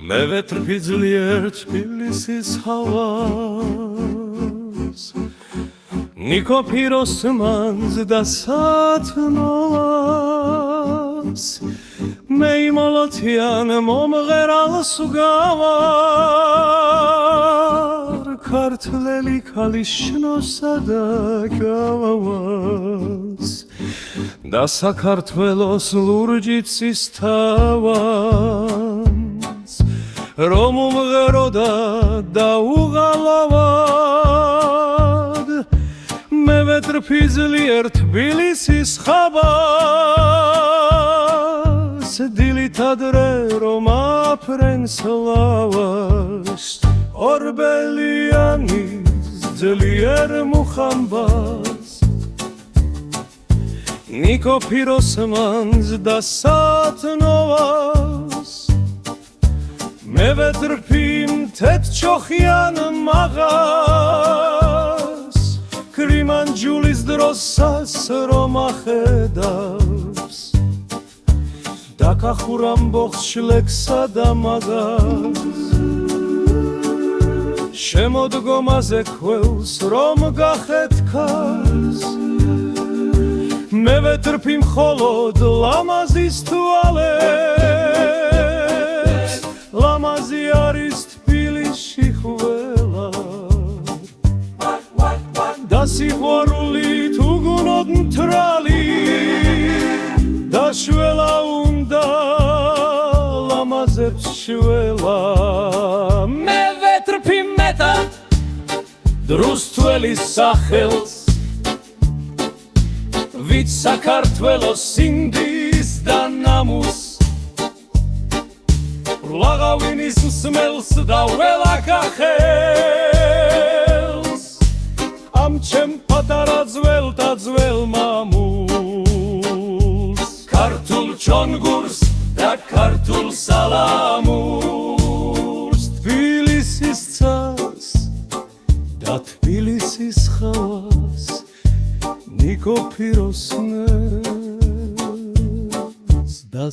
მე ვეტრფი ძლიერ თბილისის ჰავას ნიკო პიროსმანს და სათნოას მე იმოლოთიან მომღერალს გავარ ქართველი ქალის შნოსა და გავავს და საქართველოს ლურჯიცის თავას რომ უმღერო და დაუღალავად მე ვეტრფი ძლიერ თბილისის ხავას დილით ადრე რომ აფრენს ლავაშ ორბელიანის ძლიერ მუხამბას ნიკო პიროსმანს და სათნოას მე ვეტრფი მთეთ ჩოხიან მაღას კრიმანჯულის დროსას რომ ახედავს დაკახურ ამბოხს შლექსა და მაგას შემოდგომაზე ქვევრს რომ გახეთქას მე ვეტრფი მხოლოდ ლამაზის თვალებს ლამაზი არის თბილისში ყველა და სიყვარულით უგუნოდ მთრალი და შველა უნდა ლამაზებს შველა მე ვეტრფი მეტად დრუსტველის სახელს ვით საქართველოს სინდის და ნამუს ლაღავინის მსმელს და ველაკახელს ამ ჩემ პატარა ძველთა ძველ მამულს ქართულ ჩონგურს და ქართულ სალამურს თბილისის ცას და თბილისის ხავას ნიკო პიროსმანს და